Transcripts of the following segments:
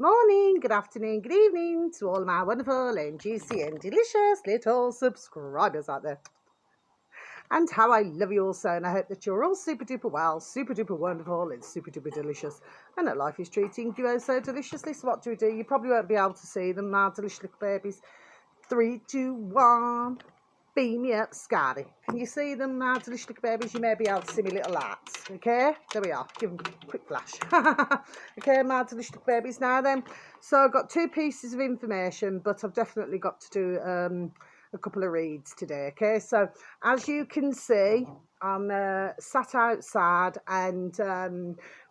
morning, good afternoon, good evening to all my wonderful and juicy and delicious little subscribers out there. And how I love you all so, and I hope that you're all super duper well, super duper wonderful, and super duper delicious, and that life is treating you oh so deliciously. So what do we do? You probably won't be able to see them, my delicious little babies. 3, 2, 1. Beam me up, Scotty. Can you see them, my delicious little babies? You may be able to see me little lights. Okay, there we are. Give them a quick flash. Okay, my delicious little babies. Now then, so I've got 2 pieces of information, but I've definitely got to do a couple of reads today. Okay, so as you can see, I'm sat outside, and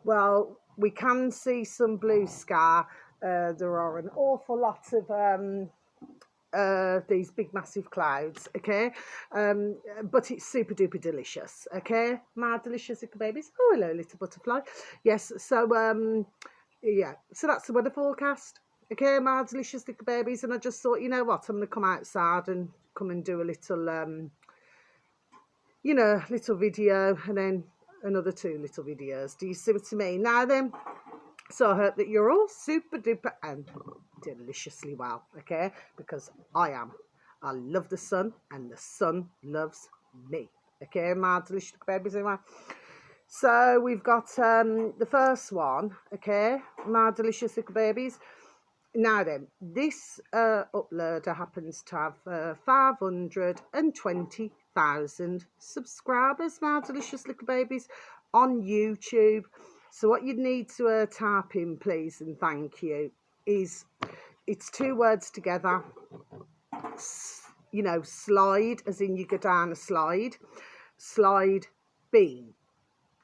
well, we can see some blue sky. There are an awful lot of these big massive clouds, okay, but it's super duper delicious, okay, my delicious little babies. Oh, hello little butterfly. Yes, so yeah, so that's the weather forecast, okay, my delicious little babies. And I just thought, you know what, I'm gonna come outside and come and do a little little video, and then another 2 little videos. Do you see what I mean? Now then, so I hope that you're all super duper and deliciously well, okay? Because I am. I love the sun, and the sun loves me, okay, my delicious babies anyway. So we've got the first one, okay, my delicious little babies. Now then, this uploader happens to have 520,000 subscribers, my delicious little babies, on YouTube. So what you'd need to type in, please and thank you, is, it's 2 words together. Slide, as in you go down a slide. Slide bean.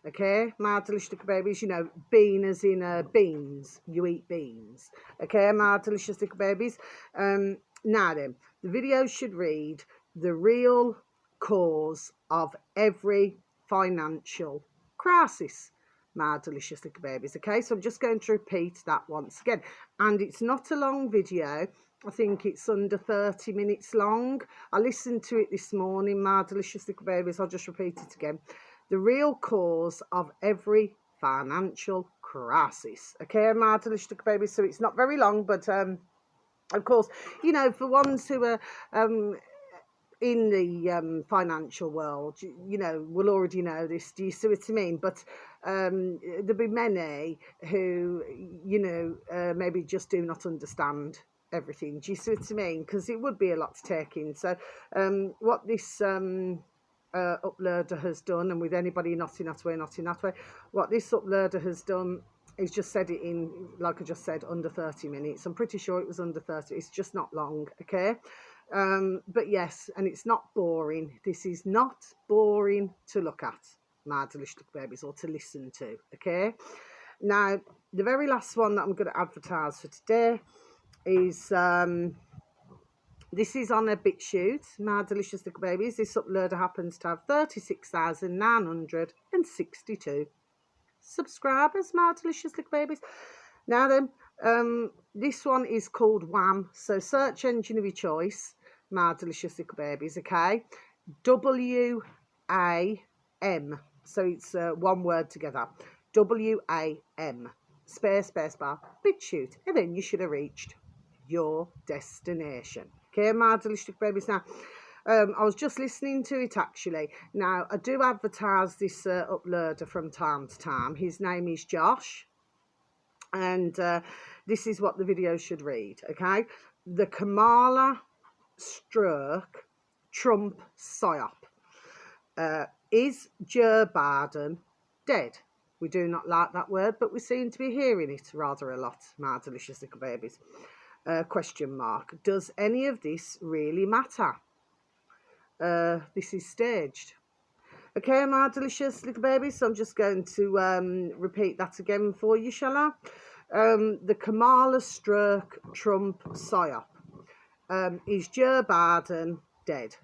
Okay, my delicious little babies, bean as in beans. You eat beans. Okay, my delicious little babies. Now then, the video should read, the real cause of every financial crisis, my delicious little babies. Okay, so I'm just going to repeat that once again. And it's not a long video. I think it's under 30 minutes long. I listened to it this morning, my delicious little babies. I'll just repeat it again. The real cause of every financial crisis. Okay, my delicious little babies. So it's not very long, but of course, for ones who are in the financial world, will already know this. Do you see what I mean? But there'll be many who, maybe just do not understand everything. Do you see what I mean? Because it would be a lot to take in. So what this uploader has done, and with anybody not in that way, what this uploader has done is just said it in, like I just said, under 30 minutes. I'm pretty sure it was under 30. It's just not long, okay? But yes, and it's not boring. This is not boring to look at, my delicious babies, or to listen to, okay? Now, the very last one that I'm going to advertise for today is this is on a BitChute, my delicious little babies. This uploader happens to have 36,962 subscribers, my delicious little babies. Now then, this one is called Wham. So search engine of your choice, my delicious little babies, okay? WAM. So it's 1 word together. WAM. Space bar. BitChute. And then you should have reached your destination. Okay, my delicious babies. Now, I was just listening to it actually. Now, I do advertise this uploader from time to time. His name is Josh. And this is what the video should read, okay? The Kamala stroke Trump psyop. Is Joe Biden dead? We do not like that word, but we seem to be hearing it rather a lot, my delicious little babies. Question mark. Does any of this really matter? This is staged. Okay, my delicious little babies. So I'm just going to repeat that again for you, shall I? The Kamala stroke Trump psyop. Is Joe Biden dead?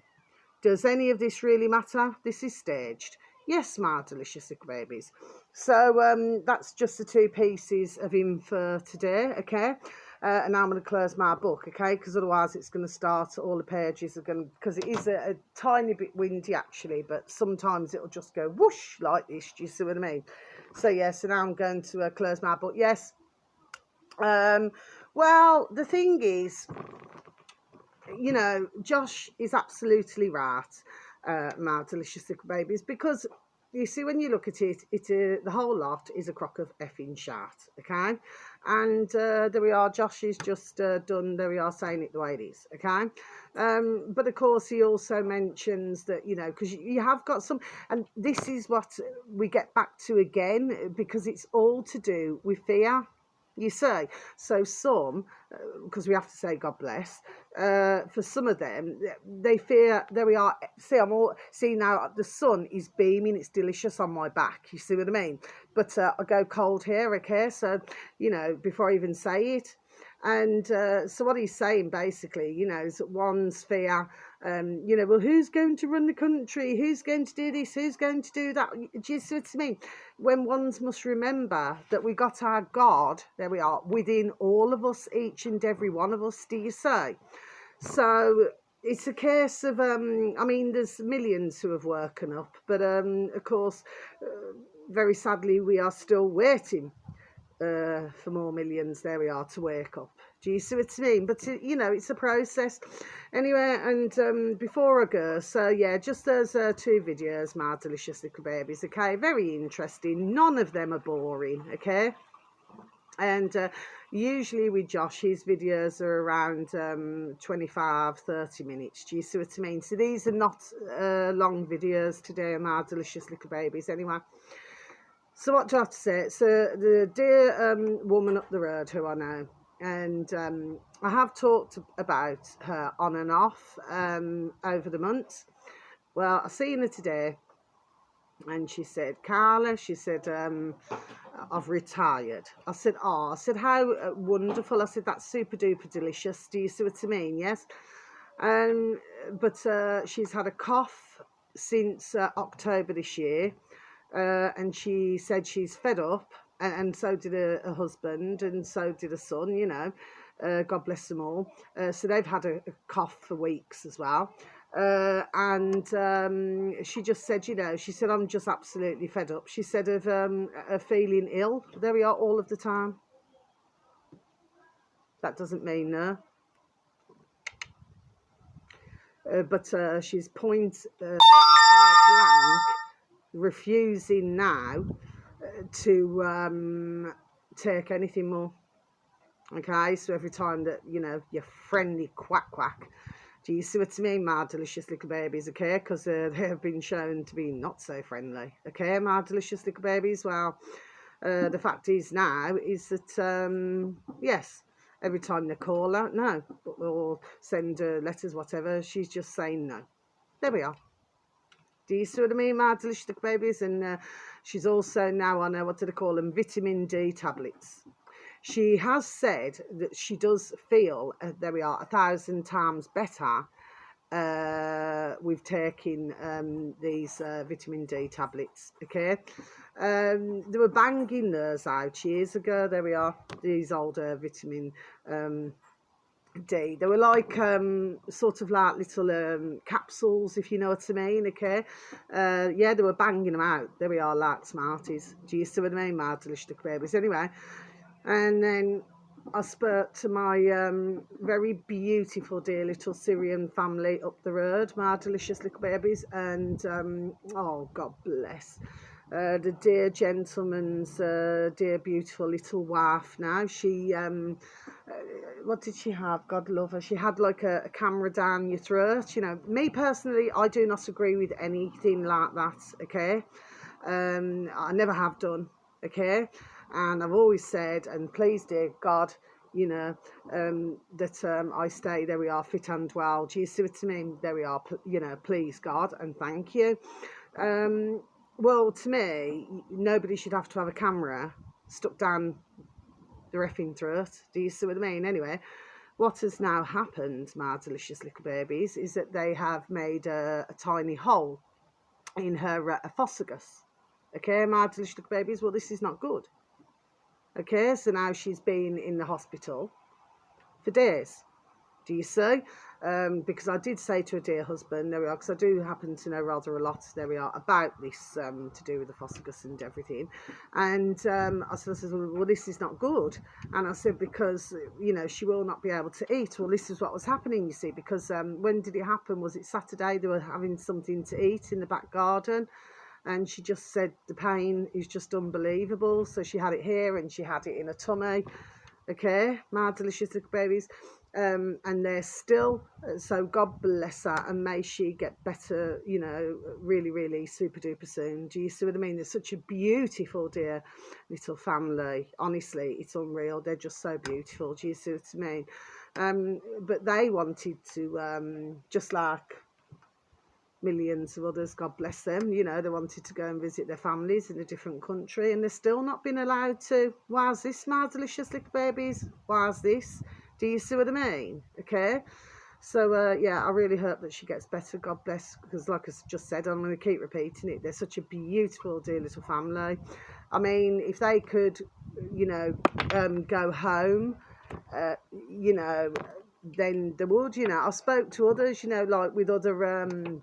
Does any of this really matter? This is staged. Yes, my delicious little babies. So that's just the 2 pieces of info today, okay? And now I'm going to close my book, okay? Because otherwise it's going to start, all the pages are going to, because it is a tiny bit windy actually, but sometimes it'll just go whoosh like this. Do you see what I mean? So yes, so now I'm going to close my book. Yes, Well, the thing is, you know, Josh is absolutely right, my delicious little babies, because you see, when you look at it, the whole lot is a crock of effing shat, okay? And there we are, Josh is just done, there we are, saying it the way it is, okay? But of course, he also mentions that, you know, because you have got some, and this is what we get back to again, because it's all to do with fear. You see, so some, because we have to say God bless, for some of them, they fear, there we are, see, I'm all, see now, the sun is beaming, it's delicious on my back, you see what I mean? But I go cold here, okay, so, you know, before I even say it. And so what he's saying basically, you know, is that one's fear, you know, well, who's going to run the country? Who's going to do this? Who's going to do that? Do you see what I mean? When ones must remember that we got our God, there we are, within all of us, each and every one of us, do you say? So it's a case of, I mean, there's millions who have woken up, but of course, very sadly, we are still waiting for more millions, there we are, to wake up. Do you see what I mean? But you know, it's a process anyway. And before I go, so yeah, just those 2 videos, my delicious little babies, okay, very interesting, none of them are boring, okay? And usually with Josh, his videos are around 25-30 minutes. Do you see what I mean? So these are not long videos today, my delicious little babies, anyway. So what do I have to say? So the dear woman up the road who I know, and I have talked about her on and off over the months. Well, I seen her today, and she said, Carla, she said, I've retired. I said, oh, I said, how wonderful. I said, that's super duper delicious. Do you see what I mean? Yes. But she's had a cough since October this year. And she said she's fed up, and so did her husband, and so did her son, you know, God bless them all. So they've had a cough for weeks as well. And she just said, you know, she said, I'm just absolutely fed up. She said of feeling ill, there we are, all of the time. That doesn't mean no. But she's point blank refusing now to take anything more. Okay, so every time that, you know, your friendly quack, do you see what I mean, my delicious little babies, okay? Because they have been shown to be not so friendly, okay, my delicious little babies. Well, the fact is now is that, yes, every time they call her, no, or send letters, whatever, she's just saying no. There we are. Do you see what I mean, my delicious little babies? And she's also now on, what do they call them, vitamin D tablets. She has said that she does feel, there we are, 1,000 times better with taking these vitamin D tablets, okay? They were banging those out years ago, there we are, these older vitamin D. They were like sort of like little capsules, if you know what I mean, okay? Yeah, they were banging them out. There we are, like Smarties. Do you see what I mean, my delicious little babies? Anyway, and then I spoke to my very beautiful, dear little Syrian family up the road, my delicious little babies, and oh, God bless. The dear gentleman's dear beautiful little wife now, she what did she have? God love her. She had like a camera down your throat. You know, me personally, I do not agree with anything like that, okay? I never have done, okay? And I've always said, and please, dear God, you know, that I stay, there we are, fit and well. Do you see what I mean? There we are, you know, please, God, and thank you. Well, to me, nobody should have to have a camera stuck down the effing throat. Do you see what I mean? Anyway, what has now happened, my delicious little babies, is that they have made a tiny hole in her esophagus. Okay, my delicious little babies, well, this is not good. Okay, so now she's been in the hospital for days. Do you see? Because I did say to a dear husband, there we are, because I do happen to know rather a lot, there we are, about this to do with the esophagus and everything. And I said, well, this is not good. And I said, because, you know, she will not be able to eat. Well, this is what was happening, you see, because when did it happen? Was it Saturday? They were having something to eat in the back garden. And she just said the pain is just unbelievable. So she had it here and she had it in her tummy. Okay, my delicious little babies. And they're still, so God bless her and may she get better, you know, really, really super duper soon. Do you see what I mean? They're such a beautiful, dear little family. Honestly, it's unreal. They're just so beautiful. Do you see what I mean? But they wanted to, just like millions of others, God bless them, you know, they wanted to go and visit their families in a different country and they're still not been allowed to. Why's this, my delicious little babies? Why's this? Do you see what I mean? Okay, so yeah, I really hope that she gets better, God bless, because like I just said, I'm going to keep repeating it, they're such a beautiful dear little family. I mean, if they could, you know, go home, you know, then they would, you know. I spoke to others, you know, like with other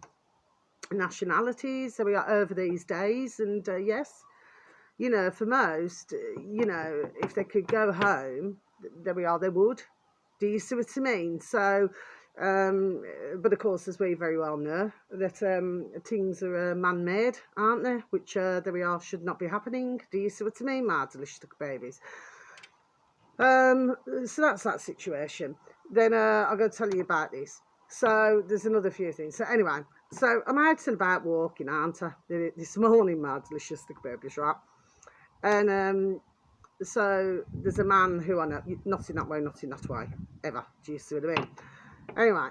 nationalities that we are over these days, and yes, you know, for most, you know, if they could go home, there we are, they would. Do you see what I mean? So but of course, as we very well know, that things are man-made, aren't they, which there we are, should not be happening. Do you see what I mean, my delicious babies? So that's that situation. Then I'm going to tell you about this. So there's another few things. So anyway, so I'm out and about walking, aren't I? This morning, my delicious babies, right? And so there's a man who I know, not in that way, ever. Do you see what I mean? Anyway,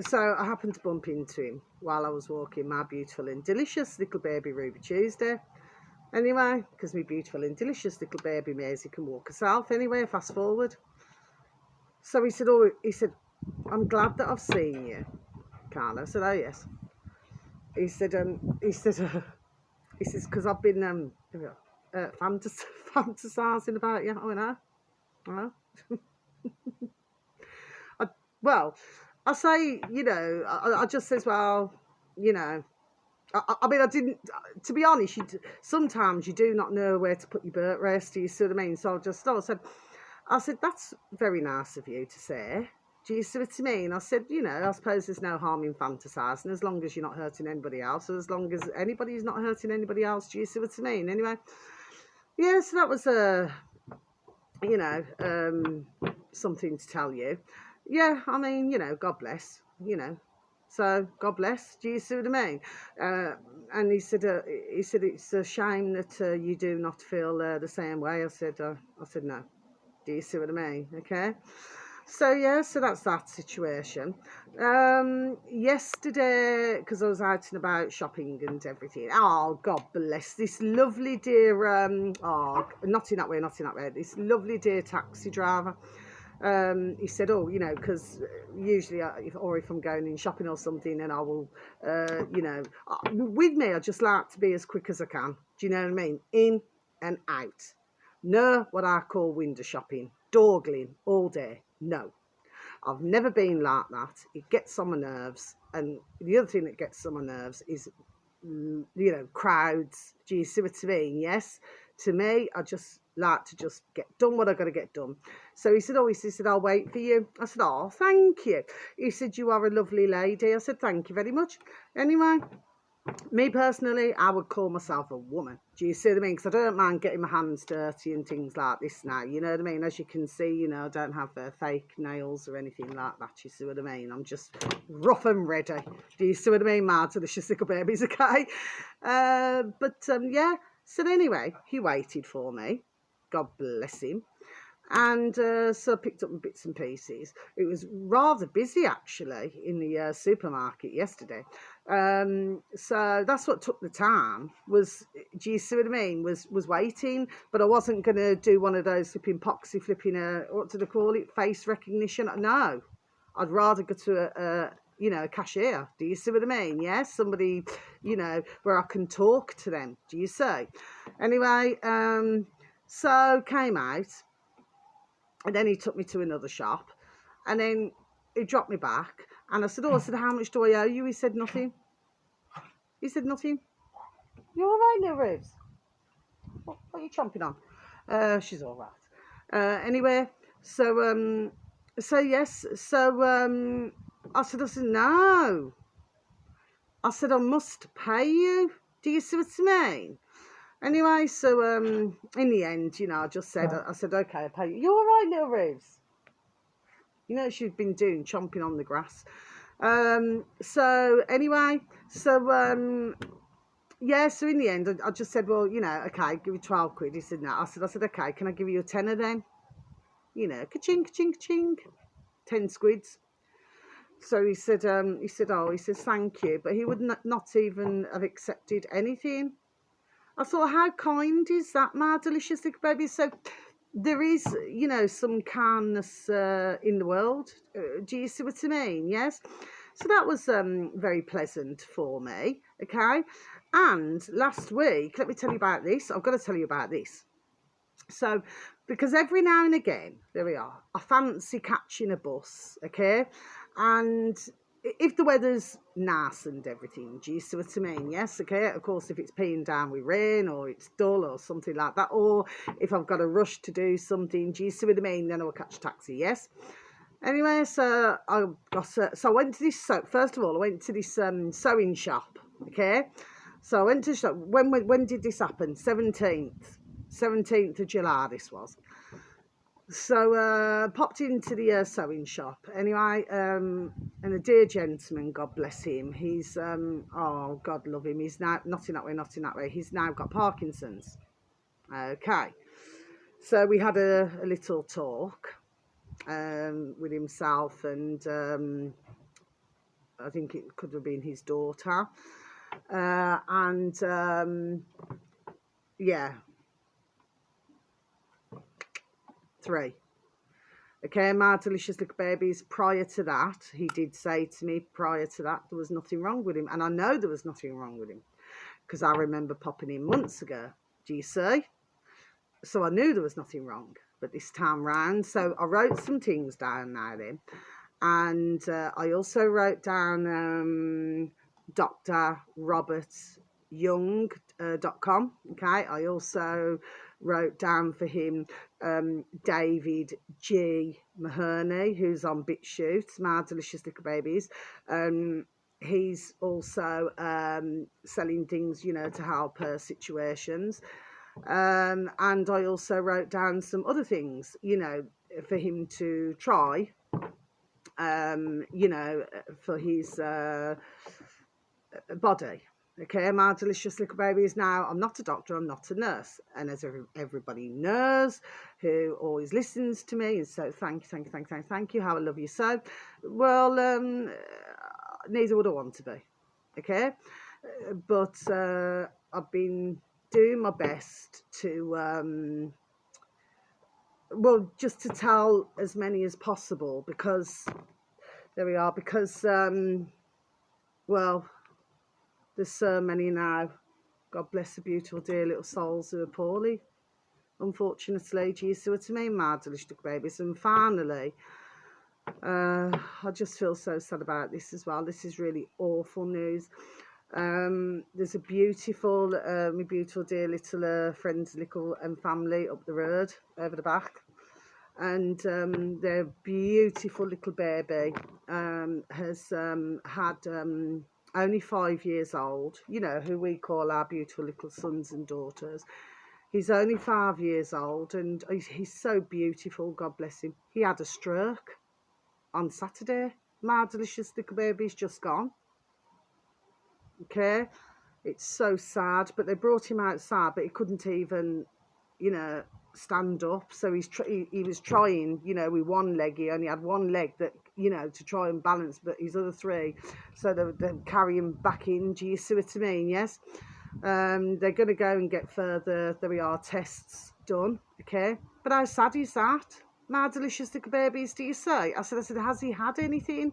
so I happened to bump into him while I was walking my beautiful and delicious little baby Ruby Tuesday. Anyway, because my beautiful and delicious little baby Maisie can walk herself. Anyway, fast forward. So he said, I'm glad that I've seen you, Carla. I said, oh yes. He said, because I've been fantasizing about you. I went, oh. Well, I say, you know, I just says, well, you know, I mean, I didn't, to be honest, sometimes you do not know where to put your bird rest, do you see what I mean? So I said, that's very nice of you to say. Do you see what I mean? I said, you know, I suppose there's no harm in fantasising as long as you're not hurting anybody else, or as long as anybody's not hurting anybody else. Do you see what I mean? Anyway, yeah, so that was you know, something to tell you. Yeah, I mean, you know, God bless, you know. So God bless. Do you see what I mean? And he said it's a shame that you do not feel the same way. I said no. Do you see what I mean? Okay. So yeah, so that's that situation. Yesterday, because I was out and about shopping and everything. Oh, God bless this lovely dear. Oh, not in that way. This lovely dear taxi driver. He said, oh, you know, because usually if I'm going in shopping or something, and I will, you know, with me, I just like to be as quick as I can. Do you know what I mean? In and out. No, what I call window shopping, dawdling all day. No, I've never been like that. It gets on my nerves. And the other thing that gets on my nerves is, you know, crowds. Do you see what I mean? Yes. To me, I just like to just get done what I've got to get done. So he said, I'll wait for you. I said, oh, thank you. He said, you are a lovely lady. I said, thank you very much. Anyway, me personally, I would call myself a woman. Do you see what I mean? Because I don't mind getting my hands dirty and things like this now. You know what I mean? As you can see, you know, I don't have fake nails or anything like that. You see what I mean? I'm just rough and ready. Do you see what I mean, my delicious little babies, okay? Yeah. So anyway, he waited for me. God bless him. And so I picked up my bits and pieces. It was rather busy, actually, in the supermarket yesterday. So that's what took the time, was, do you see what I mean, was waiting. But I wasn't going to do one of those flipping, what do they call it, face recognition. No, I'd rather go to you know, a cashier. Do you see what I mean? Yes, somebody, you know, where I can talk to them. Do you see? Anyway, so came out. And then he took me to another shop. And then he dropped me back, and I said, oh, I said, how much do I owe you? He said, nothing. He said, nothing. You all right, little Rose? What are you chomping on? She's all right. Anyway, so yes, so I said, no. I said, I must pay you. Do you see what I mean? Anyway, so in the end, you know, I said, okay, I'll pay you. You all right, little Rose? You know, she'd been doing chomping on the grass. So anyway, so yeah, so in the end, I just said, well, you know, okay, give you 12 quid. He said, no. I said, okay, can I give you a tenner then? You know, ka-ching, ka-ching, ka-ching, 10 squids. So he said, he says, thank you. But he would not even have accepted anything. I thought, how kind is that, my delicious little baby? So there is, you know, some kindness in the world. Do you see what I mean? Yes. So that was very pleasant for me. Okay. And last week, let me tell you about this. I've got to tell you about this. So, because every now and again, there we are, I fancy catching a bus, okay? And if the weather's nice and everything, do you see what I mean? Yes, okay? Of course, if it's peeing down with rain or it's dull or something like that, or if I've got a rush to do something, do you see what I mean? Then I'll catch a taxi, yes? Anyway, so I went to this, first of all, I went to this sewing shop, okay? So I went to the shop, when did this happen? 17th of July this was. So popped into the sewing shop anyway, and a dear gentleman, God bless him, he's oh God love him, he's now not in that way, he's now got Parkinson's. Okay, so we had a little talk with himself and I think it could have been his daughter, and yeah, 3. Okay, my delicious little babies, prior to that, he did say to me, prior to that, there was nothing wrong with him. And I know there was nothing wrong with him, because I remember popping in months ago. Do you see? So I knew there was nothing wrong. But this time round, so I wrote some things down now then. And I also wrote down Dr. Robert Young.com. Okay, I also wrote down for him David G. Mahoney, who's on BitChute, my delicious little babies. He's also selling things, you know, to help situations. And I also wrote down some other things, you know, for him to try, you know, for his body. Okay, my delicious little babies. Now, I'm not a doctor, I'm not a nurse. And as everybody knows, who always listens to me, and so thank you, how I love you so. Well, neither would I want to be. Okay? But I've been doing my best to, well, just to tell as many as possible, because, there we are, because, well, there's so many now, God bless the beautiful dear little souls who are poorly, unfortunately. Do you see what I mean, my delicious babies? And finally, I just feel so sad about this as well. This is really awful news. There's a beautiful, my beautiful dear little friend's little family up the road, over the back. And their beautiful little baby has had... only 5 years old, you know, who we call our beautiful little sons and daughters. He's only 5 years old and he's so beautiful, God bless him. He had a stroke on Saturday. My delicious little baby's just gone. Okay, it's so sad, but they brought him outside, but he couldn't even, you know, stand up. So he was trying, you know, with one leg. He only had one leg that, you know, to try and balance, but his other 3, so they carry him back in. Do you see what I mean? Yes. They're going to go and get further, there we are, tests done. Okay, but how sad is that, my delicious little babies? Do you say? I said, has he had anything?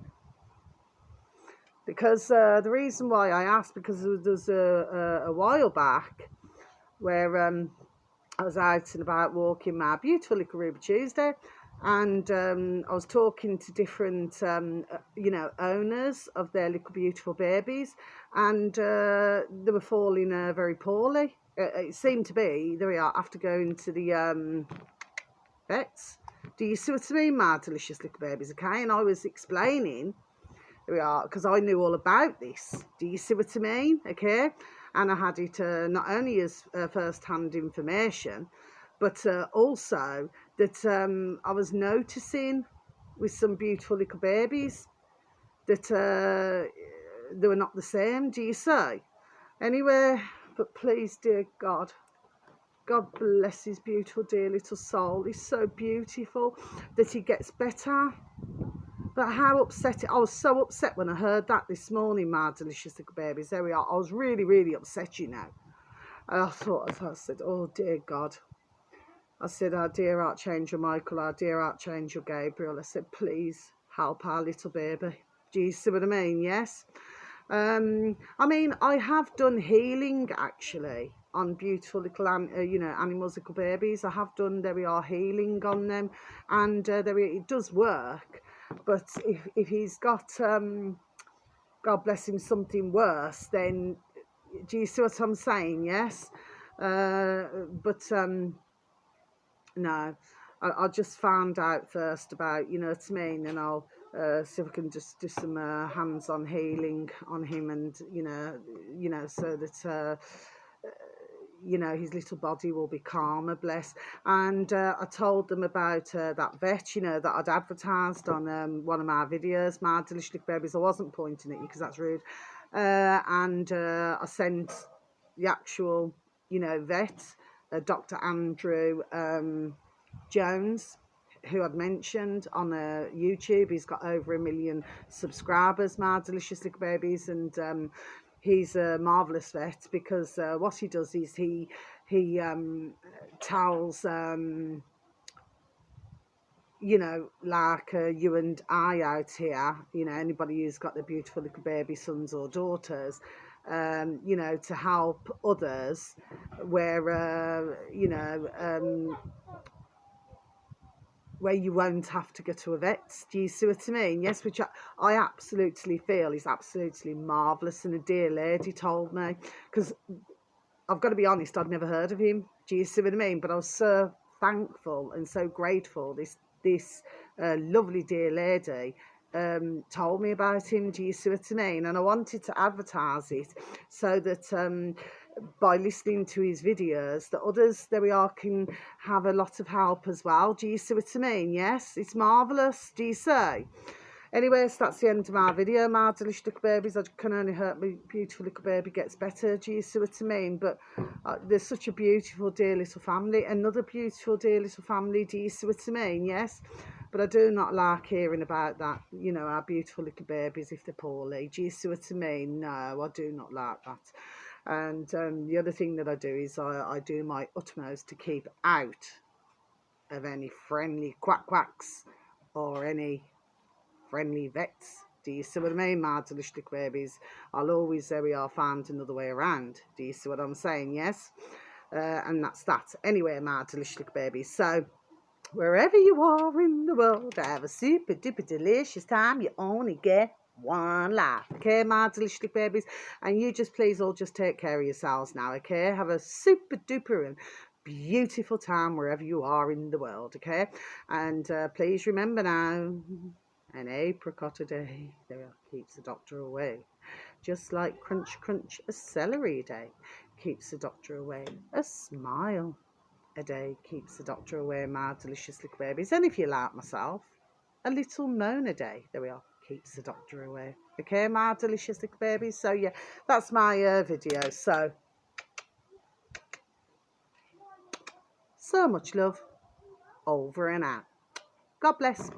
Because the reason why I asked, because there was a while back where I was out and about walking my beautiful little Ruby Tuesday, and I was talking to different you know, owners of their little beautiful babies, and they were falling very poorly. It seemed to be, there we are, after going to the vets. Do you see what I mean, my delicious little babies? Okay, and I was explaining, there we are, because I knew all about this. Do you see what I mean? Okay, and I had it not only as first-hand information, but also that I was noticing with some beautiful little babies that they were not the same. Do you see? Anyway, but please, dear God, God bless his beautiful, dear little soul. He's so beautiful that he gets better. But how upset, I was so upset when I heard that this morning, my delicious little babies. There we are. I was really, really upset, you know. And I said, oh dear God. I said, our dear Archangel Michael, our dear Archangel Gabriel. I said, please help our little baby. Do you see what I mean? Yes. I mean, I have done healing actually on beautiful little, you know, animals, little babies. I have done, there we are, healing on them, and it does work. But if he's got, God bless him, something worse, then do you see what I'm saying? Yes. But no, I just found out first about, you know what I mean, and I'll see if I can just do some hands-on healing on him, and you know, so that you know, his little body will be calmer, bless. And I told them about that vet, you know, that I'd advertised on one of my videos, my delicious little babies. I wasn't pointing at you because that's rude. And I sent the actual, you know, vet, Dr. Andrew Jones, who I'd mentioned on YouTube. He's got over 1 million subscribers, my delicious little babies, and he's a marvellous vet, because what he does is he tells you know, like you and I out here, you know, anybody who's got the beautiful little baby sons or daughters, you know, to help others where you know, where you won't have to go to a vet. Do you see what I mean? Yes, which I absolutely feel is absolutely marvellous. And a dear lady told me, because I've got to be honest, I'd never heard of him. Do you see what I mean? But I was so thankful and so grateful. This lovely dear lady told me about him. Do you see what I mean? And I wanted to advertise it so that by listening to his videos, that others, there we are, can have a lot of help as well. Do you see what I mean? Yes, it's marvellous. Do you see? Anyway, so that's the end of my video, my delicious little babies. I can only hope my beautiful little baby gets better. Do you see what I mean? But there's such a beautiful, dear little family. Another beautiful, dear little family. Do you see what I mean? Yes. But I do not like hearing about that, you know, our beautiful little babies if they're poorly. Do you see what I mean? No, I do not like that. And the other thing that I do is I do my utmost to keep out of any friendly quacks or any friendly vets. Do you see what I mean, my delicious babies? I'll always, there we are, find another way around. Do you see what I'm saying? Yes. And that's that. Anyway, my delicious babies. So, wherever you are in the world, have a super duper delicious time. You only get one life. Okay, my delicious babies? And you just please all just take care of yourselves now. Okay, have a super duper and beautiful time wherever you are in the world. Okay, and please remember now, an apricot a day there keeps the doctor away. Just like crunch, crunch, a celery a day keeps the doctor away. A smile a day keeps the doctor away, my delicious little babies. And if you like myself, a little moan a day, there we are, keeps the doctor away. Okay, my delicious little babies. So yeah, that's my video. So much love, over and out. God bless.